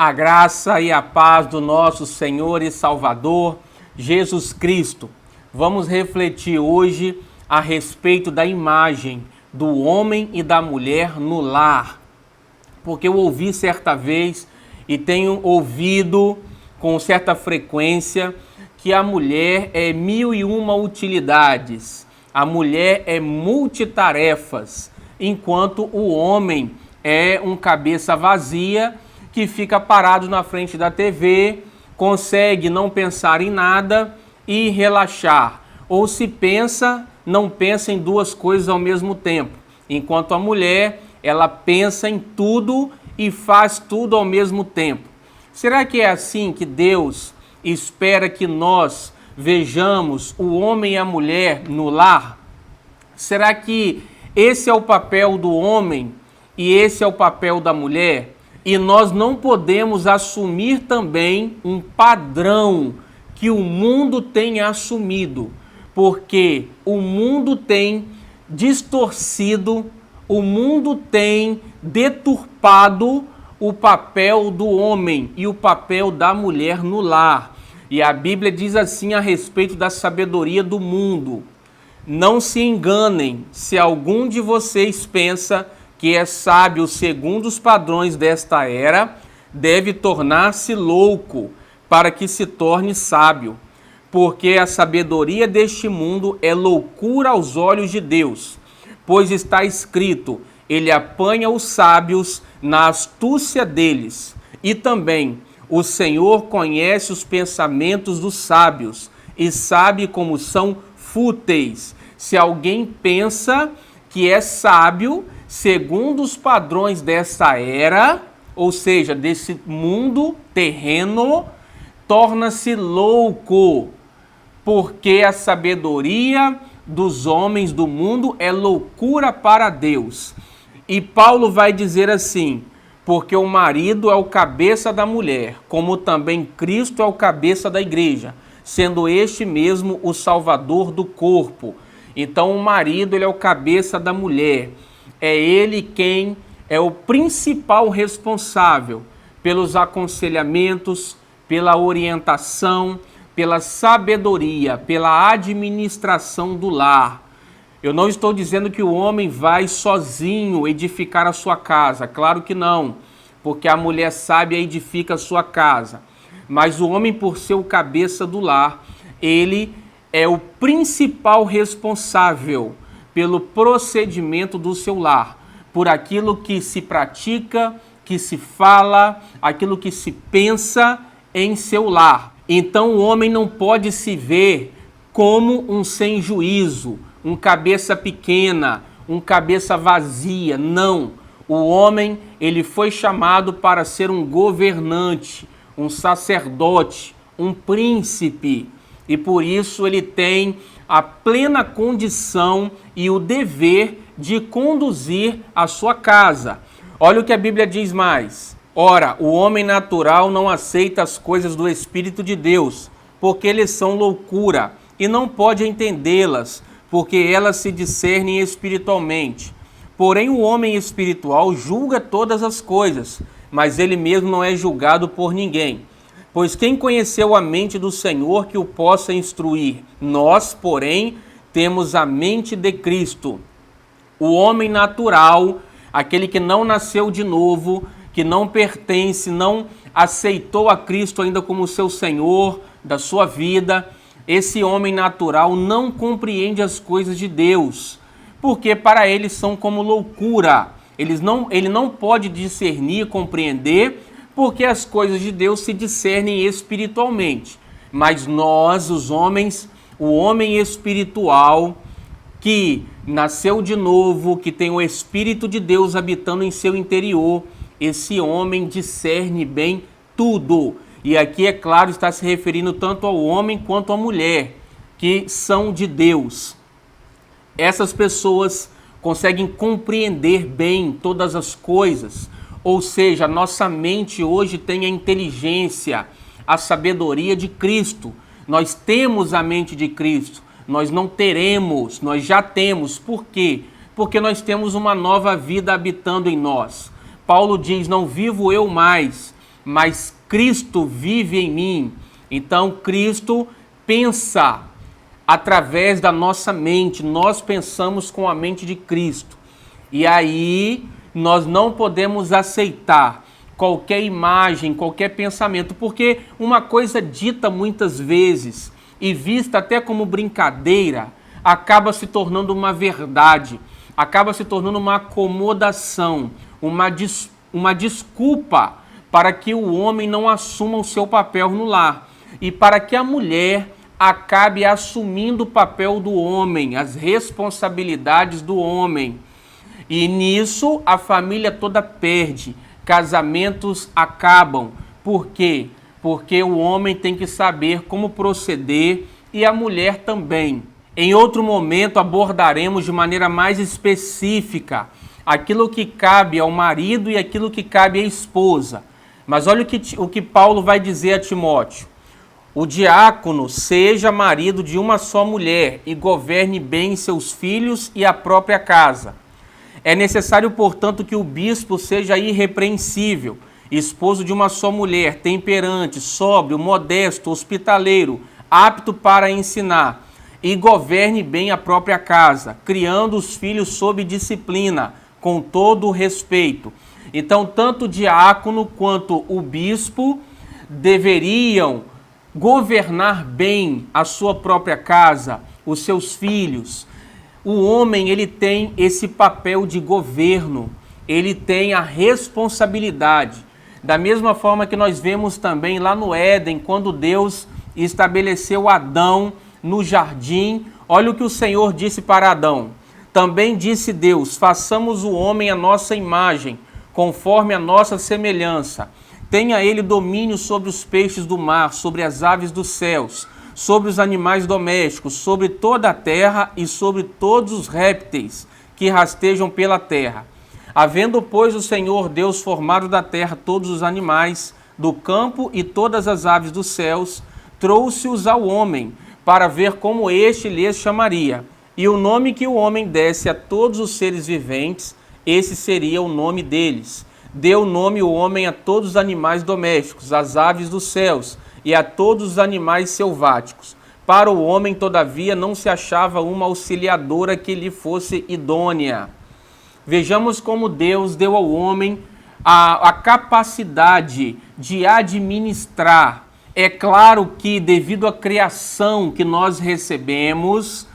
A graça e a paz do nosso Senhor e Salvador, Jesus Cristo. Vamos refletir hoje a respeito da imagem do homem e da mulher no lar. Porque eu ouvi certa vez e tenho ouvido com certa frequência que a mulher é 1001 utilidades. A mulher é multitarefas, enquanto o homem é um cabeça vazia que fica parado na frente da TV, consegue não pensar em nada e relaxar. Ou se pensa, não pensa em duas coisas ao mesmo tempo. Enquanto a mulher, ela pensa em tudo e faz tudo ao mesmo tempo. Será que é assim que Deus espera que nós vejamos o homem e a mulher no lar? Será que esse é o papel do homem e esse é o papel da mulher? E nós não podemos assumir também um padrão que o mundo tem assumido, porque o mundo tem distorcido, o mundo tem deturpado o papel do homem e o papel da mulher no lar. E a Bíblia diz assim a respeito da sabedoria do mundo: não se enganem, se algum de vocês pensa que é sábio segundo os padrões desta era, deve tornar-se louco para que se torne sábio. Porque a sabedoria deste mundo é loucura aos olhos de Deus. Pois está escrito, ele apanha os sábios na astúcia deles. E também, o Senhor conhece os pensamentos dos sábios e sabe como são fúteis. Se alguém pensa que é sábio, segundo os padrões dessa era, ou seja, desse mundo terreno, torna-se louco, porque a sabedoria dos homens do mundo é loucura para Deus. E Paulo vai dizer assim: porque o marido é o cabeça da mulher, como também Cristo é o cabeça da igreja, sendo este mesmo o salvador do corpo. Então o marido, ele é o cabeça da mulher. É ele quem é o principal responsável pelos aconselhamentos, pela orientação, pela sabedoria, pela administração do lar. Eu não estou dizendo que o homem vai sozinho edificar a sua casa, claro que não, porque a mulher sábia edifica a sua casa. Mas o homem, por ser o cabeça do lar, ele é o principal responsável pelo procedimento do seu lar, por aquilo que se pratica, que se fala, aquilo que se pensa em seu lar. Então o homem não pode se ver como um sem juízo, um cabeça pequena, um cabeça vazia. Não. O homem, ele foi chamado para ser um governante, um sacerdote, um príncipe. E por isso ele tem a plena condição e o dever de conduzir a sua casa. Olha o que a Bíblia diz mais. Ora, o homem natural não aceita as coisas do Espírito de Deus, porque eles são loucura, e não pode entendê-las, porque elas se discernem espiritualmente. Porém, o homem espiritual julga todas as coisas, mas ele mesmo não é julgado por ninguém. Pois quem conheceu a mente do Senhor que o possa instruir? Nós, porém, temos a mente de Cristo. O homem natural, aquele que não nasceu de novo, que não pertence, não aceitou a Cristo ainda como seu Senhor da sua vida, esse homem natural não compreende as coisas de Deus, porque para ele são como loucura. Ele não pode discernir, compreender, porque as coisas de Deus se discernem espiritualmente. Mas nós, os homens, o homem espiritual que nasceu de novo, que tem o Espírito de Deus habitando em seu interior, esse homem discerne bem tudo. E aqui, é claro, está se referindo tanto ao homem quanto à mulher, que são de Deus. Essas pessoas conseguem compreender bem todas as coisas. Ou seja, nossa mente hoje tem a inteligência, a sabedoria de Cristo. Nós temos a mente de Cristo. Nós não teremos, nós já temos. Por quê? Porque nós temos uma nova vida habitando em nós. Paulo diz, não vivo eu mais, mas Cristo vive em mim. Então Cristo pensa através da nossa mente, nós pensamos com a mente de Cristo. E aí nós não podemos aceitar qualquer imagem, qualquer pensamento, porque uma coisa dita muitas vezes e vista até como brincadeira, acaba se tornando uma verdade, acaba se tornando uma acomodação, uma desculpa para que o homem não assuma o seu papel no lar e para que a mulher acabe assumindo o papel do homem, as responsabilidades do homem. E nisso a família toda perde, casamentos acabam. Por quê? Porque o homem tem que saber como proceder e a mulher também. Em outro momento abordaremos de maneira mais específica aquilo que cabe ao marido e aquilo que cabe à esposa. Mas olha o que Paulo vai dizer a Timóteo. O diácono seja marido de uma só mulher e governe bem seus filhos e a própria casa. É necessário, portanto, que o bispo seja irrepreensível, esposo de uma só mulher, temperante, sóbrio, modesto, hospitaleiro, apto para ensinar, e governe bem a própria casa, criando os filhos sob disciplina, com todo o respeito. Então, tanto o diácono quanto o bispo deveriam governar bem a sua própria casa, os seus filhos. O homem, ele tem esse papel de governo, ele tem a responsabilidade. Da mesma forma que nós vemos também lá no Éden, quando Deus estabeleceu Adão no jardim, olha o que o Senhor disse para Adão. Também disse Deus, façamos o homem à nossa imagem, conforme a nossa semelhança. Tenha ele domínio sobre os peixes do mar, sobre as aves dos céus, sobre os animais domésticos, sobre toda a terra e sobre todos os répteis que rastejam pela terra. Havendo, pois, o Senhor Deus formado da terra todos os animais do campo e todas as aves dos céus, trouxe-os ao homem, para ver como este lhes chamaria. E o nome que o homem desse a todos os seres viventes, esse seria o nome deles. Deu nome o homem a todos os animais domésticos, às aves dos céus e a todos os animais selváticos. Para o homem, todavia, não se achava uma auxiliadora que lhe fosse idônea. Vejamos como Deus deu ao homem a capacidade de administrar. É claro que, devido à criação que nós recebemos,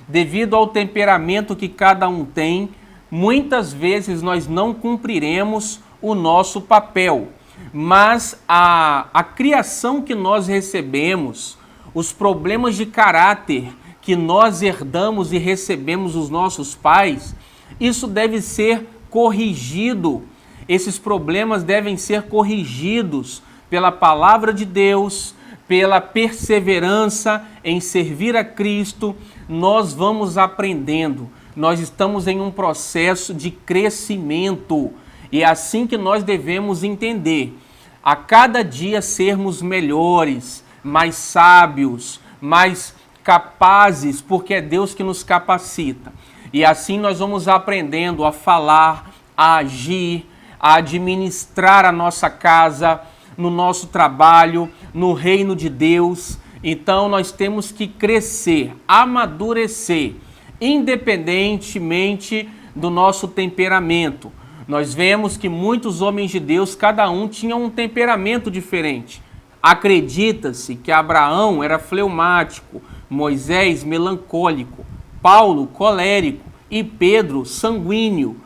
devido ao temperamento que cada um tem, muitas vezes nós não cumpriremos o nosso papel, mas a criação que nós recebemos, os problemas de caráter que nós herdamos e recebemos dos nossos pais, isso deve ser corrigido. Esses problemas devem ser corrigidos pela palavra de Deus, pela perseverança em servir a Cristo. Nós vamos aprendendo, nós estamos em um processo de crescimento. E é assim que nós devemos entender. A cada dia sermos melhores, mais sábios, mais capazes, porque é Deus que nos capacita. E assim nós vamos aprendendo a falar, a agir, a administrar a nossa casa, no nosso trabalho, no reino de Deus. Então nós temos que crescer, amadurecer, independentemente do nosso temperamento. Nós vemos que muitos homens de Deus, cada um tinha um temperamento diferente. Acredita-se que Abraão era fleumático, Moisés melancólico, Paulo colérico e Pedro sanguíneo.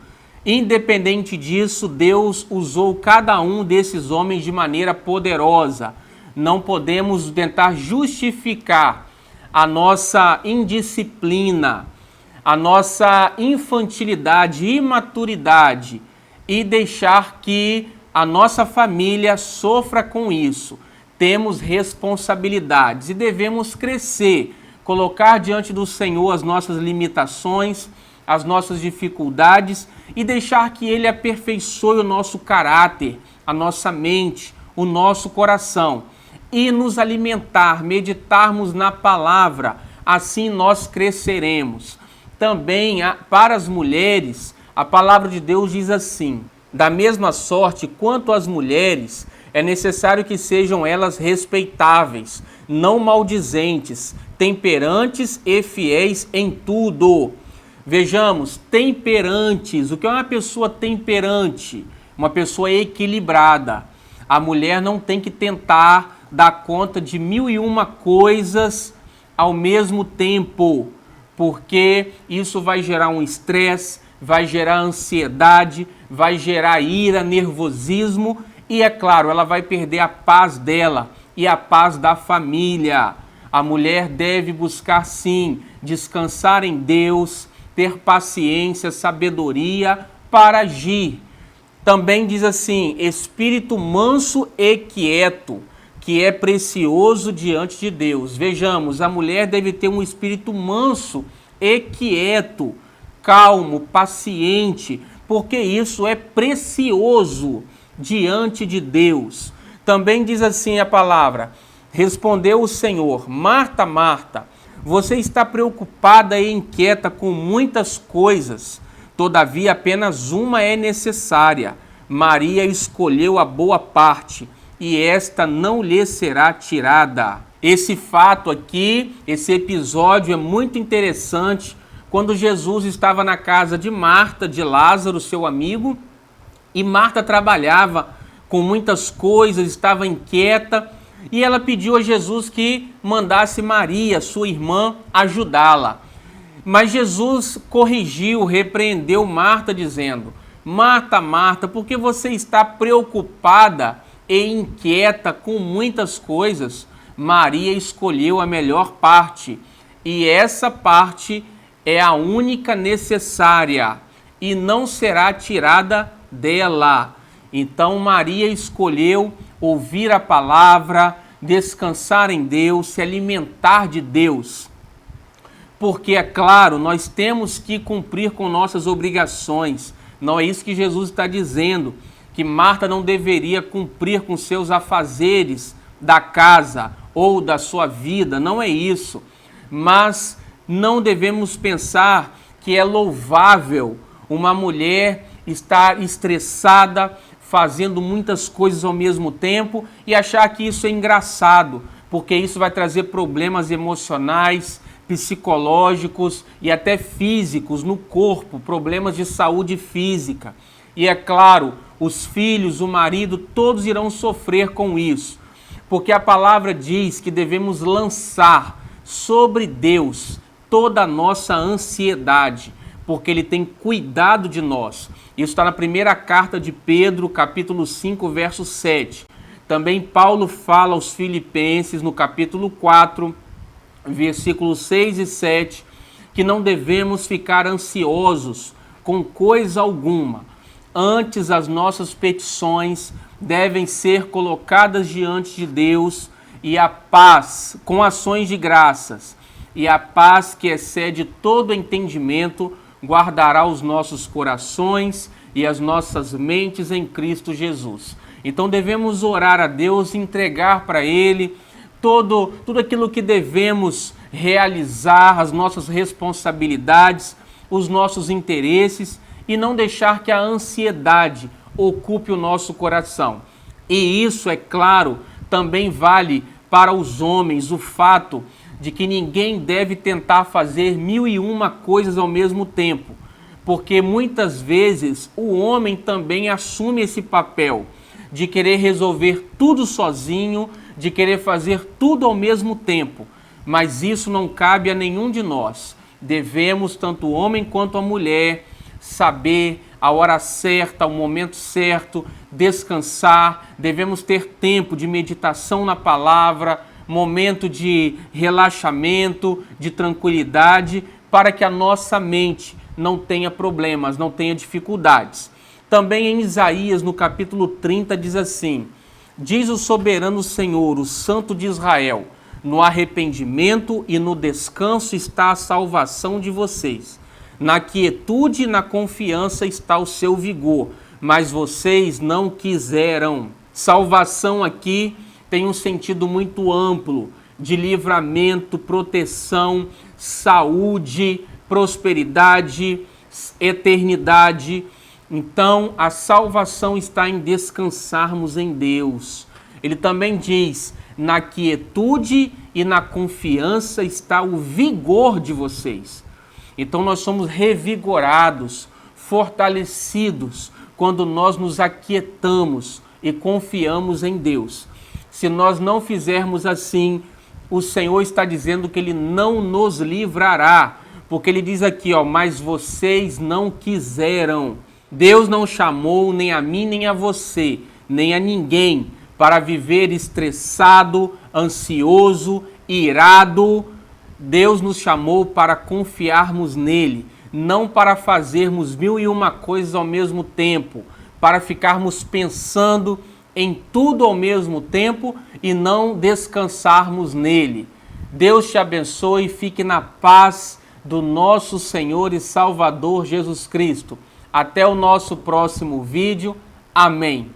Independente disso, Deus usou cada um desses homens de maneira poderosa. Não podemos tentar justificar a nossa indisciplina, a nossa infantilidade, imaturidade e deixar que a nossa família sofra com isso. Temos responsabilidades e devemos crescer, colocar diante do Senhor as nossas limitações, as nossas dificuldades e deixar que Ele aperfeiçoe o nosso caráter, a nossa mente, o nosso coração e nos alimentar, meditarmos na palavra, assim nós cresceremos. Também para as mulheres, a palavra de Deus diz assim: Da mesma sorte, quanto às mulheres, é necessário que sejam elas respeitáveis, não maldizentes, temperantes e fiéis em tudo. Vejamos, temperantes. O que é uma pessoa temperante? Uma pessoa equilibrada. A mulher não tem que tentar dar conta de 1001 coisas ao mesmo tempo, porque isso vai gerar um estresse, vai gerar ansiedade, vai gerar ira, nervosismo e, é claro, ela vai perder a paz dela e a paz da família. A mulher deve buscar, sim, descansar em Deus, ter paciência, sabedoria para agir. Também diz assim, espírito manso e quieto, que é precioso diante de Deus. Vejamos, a mulher deve ter um espírito manso e quieto, calmo, paciente, porque isso é precioso diante de Deus. Também diz assim a palavra, respondeu o Senhor, Marta, Marta, você está preocupada e inquieta com muitas coisas, todavia apenas uma é necessária. Maria escolheu a boa parte, e esta não lhe será tirada. Esse fato aqui, esse episódio é muito interessante, quando Jesus estava na casa de Marta, de Lázaro, seu amigo, e Marta trabalhava com muitas coisas, estava inquieta, e ela pediu a Jesus que mandasse Maria, sua irmã, ajudá-la. Mas Jesus corrigiu, repreendeu Marta, dizendo, Marta, Marta, por que você está preocupada e inquieta com muitas coisas? Maria escolheu a melhor parte, e essa parte é a única necessária, e não será tirada dela. Então Maria escolheu ouvir a palavra, descansar em Deus, se alimentar de Deus. Porque, é claro, nós temos que cumprir com nossas obrigações. Não é isso que Jesus está dizendo, que Marta não deveria cumprir com seus afazeres da casa ou da sua vida, não é isso. Mas não devemos pensar que é louvável uma mulher estar estressada, fazendo muitas coisas ao mesmo tempo e achar que isso é engraçado, porque isso vai trazer problemas emocionais, psicológicos e até físicos no corpo, problemas de saúde física. E é claro, os filhos, o marido, todos irão sofrer com isso, porque a palavra diz que devemos lançar sobre Deus toda a nossa ansiedade, porque Ele tem cuidado de nós. Isso está na primeira carta de Pedro, capítulo 5, verso 7. Também Paulo fala aos Filipenses, no capítulo 4, versículos 6 e 7, que não devemos ficar ansiosos com coisa alguma. Antes, as nossas petições devem ser colocadas diante de Deus e a paz, com ações de graças, e a paz que excede todo entendimento, guardará os nossos corações e as nossas mentes em Cristo Jesus. Então devemos orar a Deus, entregar para Ele tudo aquilo que devemos realizar, as nossas responsabilidades, os nossos interesses, e não deixar que a ansiedade ocupe o nosso coração. E isso, é claro, também vale para os homens, o fato de que ninguém deve tentar fazer 1001 coisas ao mesmo tempo, porque muitas vezes o homem também assume esse papel de querer resolver tudo sozinho, de querer fazer tudo ao mesmo tempo, mas isso não cabe a nenhum de nós. Devemos, tanto o homem quanto a mulher, saber a hora certa, o momento certo, descansar, devemos ter tempo de meditação na palavra, momento de relaxamento, de tranquilidade, para que a nossa mente não tenha problemas, não tenha dificuldades. Também em Isaías, no capítulo 30, diz assim, diz o soberano Senhor, o Santo de Israel, no arrependimento e no descanso está a salvação de vocês. Na quietude e na confiança está o seu vigor, mas vocês não quiseram. Salvação aqui tem um sentido muito amplo, de livramento, proteção, saúde, prosperidade, eternidade. Então, a salvação está em descansarmos em Deus. Ele também diz: na quietude e na confiança está o vigor de vocês. Então, nós somos revigorados, fortalecidos, quando nós nos aquietamos e confiamos em Deus. Se nós não fizermos assim, o Senhor está dizendo que Ele não nos livrará, porque Ele diz aqui, mas vocês não quiseram. Deus não chamou nem a mim, nem a você, nem a ninguém para viver estressado, ansioso, irado. Deus nos chamou para confiarmos nele, não para fazermos 1001 coisas ao mesmo tempo, para ficarmos pensando em tudo ao mesmo tempo e não descansarmos nele. Deus te abençoe e fique na paz do nosso Senhor e Salvador Jesus Cristo. Até o nosso próximo vídeo. Amém.